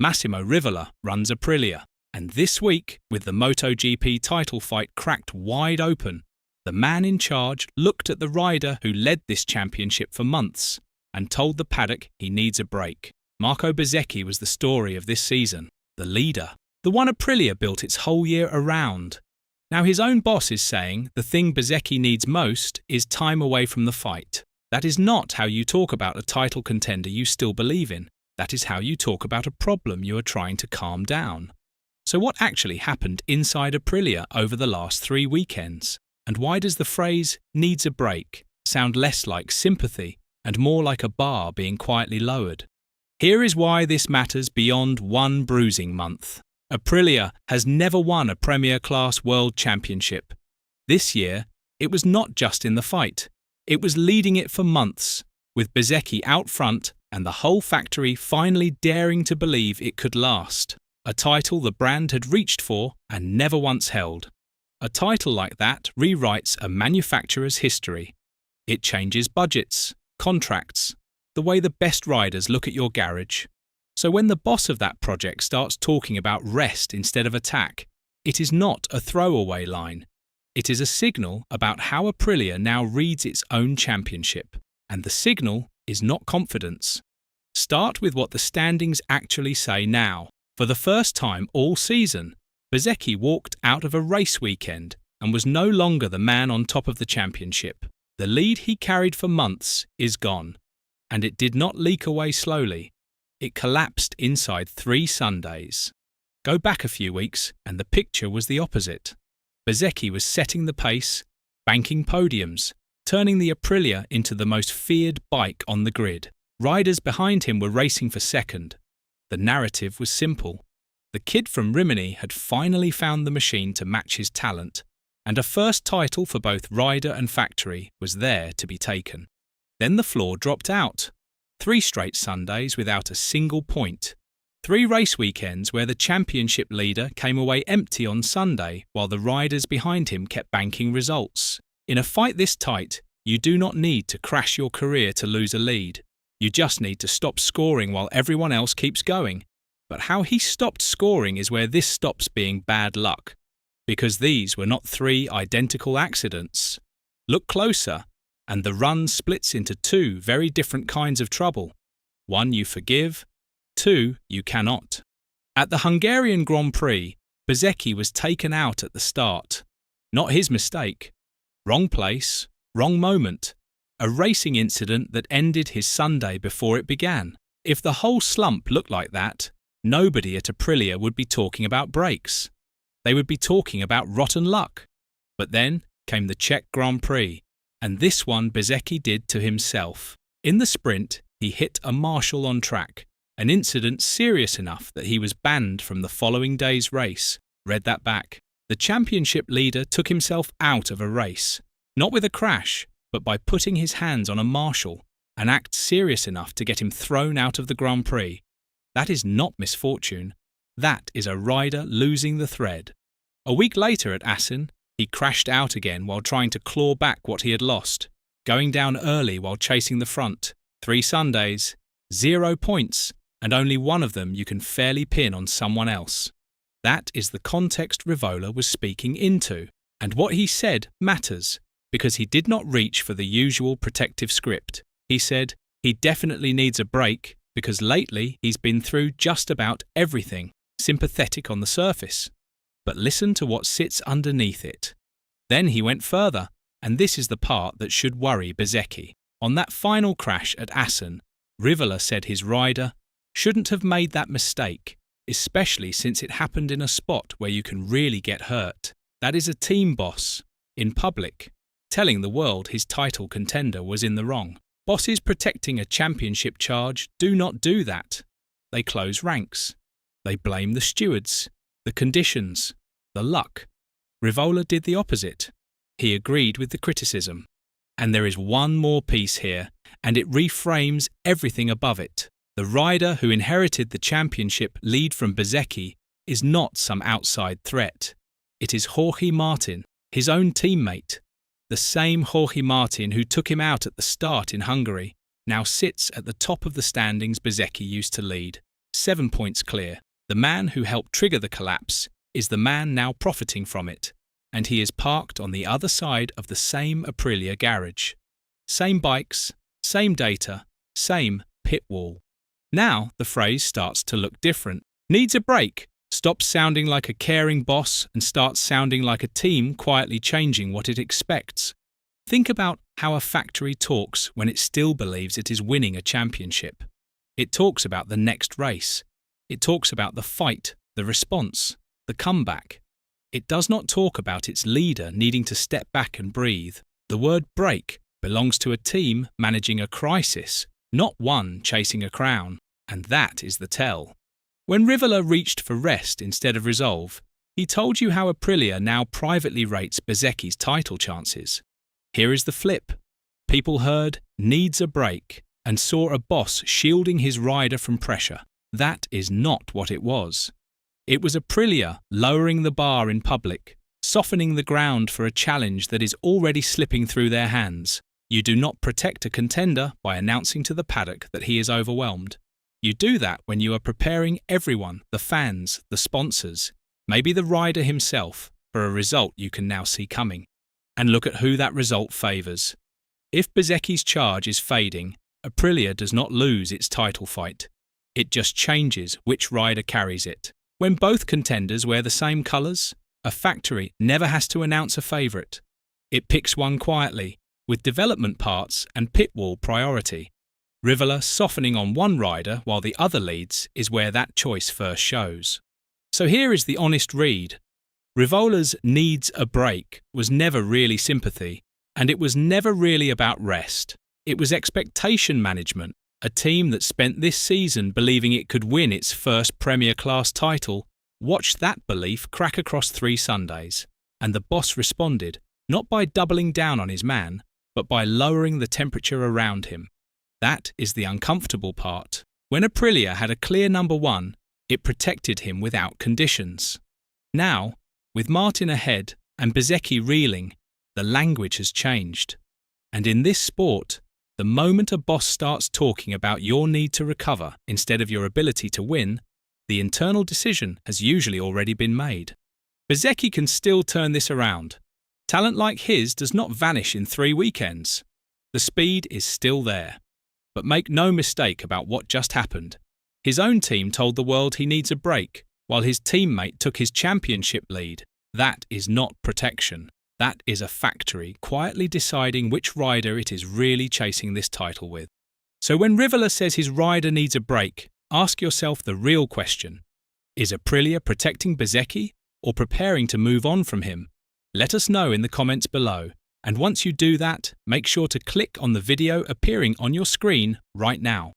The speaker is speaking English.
Massimo Rivola runs Aprilia, and this week, with the MotoGP title fight cracked wide open, the man in charge looked at the rider who led this championship for months and told the paddock he needs a break. Marco Bezzecchi was the story of this season, the leader, the one Aprilia built its whole year around. Now his own boss is saying the thing Bezzecchi needs most is time away from the fight. That is not how you talk about a title contender you still believe in. That is how you talk about a problem you are trying to calm down. So what actually happened inside Aprilia over the last 3 weekends? And why does the phrase "needs a break" sound less like sympathy and more like a bar being quietly lowered? Here is why this matters beyond one bruising month. Aprilia has never won a Premier Class World Championship. This year, it was not just in the fight. It was leading it for months, with Bezzecchi out front and the whole factory finally daring to believe it could last. A title the brand had reached for and never once held. A title like that rewrites a manufacturer's history. It changes budgets, contracts, the way the best riders look at your garage. So when the boss of that project starts talking about rest instead of attack, it is not a throwaway line. It is a signal about how Aprilia now reads its own championship. And the signal is not confidence. Start with what the standings actually say now. For the first time all season, Bezzecchi walked out of a race weekend and was no longer the man on top of the championship. The lead he carried for months is gone. And it did not leak away slowly. It collapsed inside 3 Sundays. Go back a few weeks and the picture was the opposite. Bezzecchi was setting the pace, banking podiums, turning the Aprilia into the most feared bike on the grid. Riders behind him were racing for second. The narrative was simple. The kid from Rimini had finally found the machine to match his talent, and a first title for both rider and factory was there to be taken. Then the floor dropped out. 3 straight Sundays without a single point. 3 race weekends where the championship leader came away empty on Sunday while the riders behind him kept banking results. In a fight this tight, you do not need to crash your career to lose a lead. You just need to stop scoring while everyone else keeps going. But how he stopped scoring is where this stops being bad luck. Because these were not 3 identical accidents. Look closer, and the run splits into 2 very different kinds of trouble. 1 you forgive, 2 you cannot. At the Hungarian Grand Prix, Bezzecchi was taken out at the start. Not his mistake. Wrong place, wrong moment. A racing incident that ended his Sunday before it began. If the whole slump looked like that, nobody at Aprilia would be talking about brakes. They would be talking about rotten luck. But then came the Czech Grand Prix, and this one Bezzecchi did to himself. In the sprint, he hit a marshal on track, an incident serious enough that he was banned from the following day's race. Read that back. The championship leader took himself out of a race, not with a crash, but by putting his hands on a marshal, an act serious enough to get him thrown out of the Grand Prix. That is not misfortune. That is a rider losing the thread. A week later at Assen, he crashed out again while trying to claw back what he had lost, going down early while chasing the front. 3 Sundays, 0 points, and only one of them you can fairly pin on someone else. That is the context Rivola was speaking into, and what he said matters, because he did not reach for the usual protective script. He said he definitely needs a break because lately he's been through just about everything, sympathetic on the surface. But listen to what sits underneath it. Then he went further, and this is the part that should worry Bezzecchi. On that final crash at Assen, Rivola said his rider shouldn't have made that mistake, especially since it happened in a spot where you can really get hurt. That is a team boss, in public, telling the world his title contender was in the wrong. Bosses protecting a championship charge do not do that. They close ranks. They blame the stewards, the conditions, the luck. Rivola did the opposite. He agreed with the criticism. And there is one more piece here, and it reframes everything above it. The rider who inherited the championship lead from Bezzecchi is not some outside threat. It is Jorge Martin, his own teammate. The same Jorge Martin who took him out at the start in Hungary now sits at the top of the standings Bezzecchi used to lead. 7 points clear. The man who helped trigger the collapse is the man now profiting from it, and he is parked on the other side of the same Aprilia garage. Same bikes, same data, same pit wall. Now the phrase starts to look different. Needs a break. Stops sounding like a caring boss and starts sounding like a team quietly changing what it expects. Think about how a factory talks when it still believes it is winning a championship. It talks about the next race. It talks about the fight, the response, the comeback. It does not talk about its leader needing to step back and breathe. The word break belongs to a team managing a crisis, not one chasing a crown. And that is the tell. When Rivola reached for rest instead of resolve, he told you how Aprilia now privately rates Bezzecchi's title chances. Here is the flip. People heard needs a break and saw a boss shielding his rider from pressure. That is not what it was. It was Aprilia lowering the bar in public, softening the ground for a challenge that is already slipping through their hands. You do not protect a contender by announcing to the paddock that he is overwhelmed. You do that when you are preparing everyone, the fans, the sponsors, maybe the rider himself, for a result you can now see coming. And look at who that result favours. If Bezzecchi's charge is fading, Aprilia does not lose its title fight. It just changes which rider carries it. When both contenders wear the same colours, a factory never has to announce a favourite. It picks one quietly, with development parts and pit wall priority. Rivola softening on one rider while the other leads is where that choice first shows. So here is the honest read. Rivola's needs a break was never really sympathy, and it was never really about rest. It was expectation management. A team that spent this season believing it could win its first Premier Class title watched that belief crack across 3 Sundays. And the boss responded, not by doubling down on his man, but by lowering the temperature around him. That is the uncomfortable part. When Aprilia had a clear number 1, it protected him without conditions. Now, with Martin ahead and Bezzecchi reeling, the language has changed. And in this sport, the moment a boss starts talking about your need to recover instead of your ability to win, the internal decision has usually already been made. Bezzecchi can still turn this around. Talent like his does not vanish in 3 weekends. The speed is still there. But make no mistake about what just happened. His own team told the world he needs a break, while his teammate took his championship lead. That is not protection. That is a factory quietly deciding which rider it is really chasing this title with. So when Rivola says his rider needs a break, ask yourself the real question. Is Aprilia protecting Bezzecchi or preparing to move on from him? Let us know in the comments below. And once you do that, make sure to click on the video appearing on your screen right now.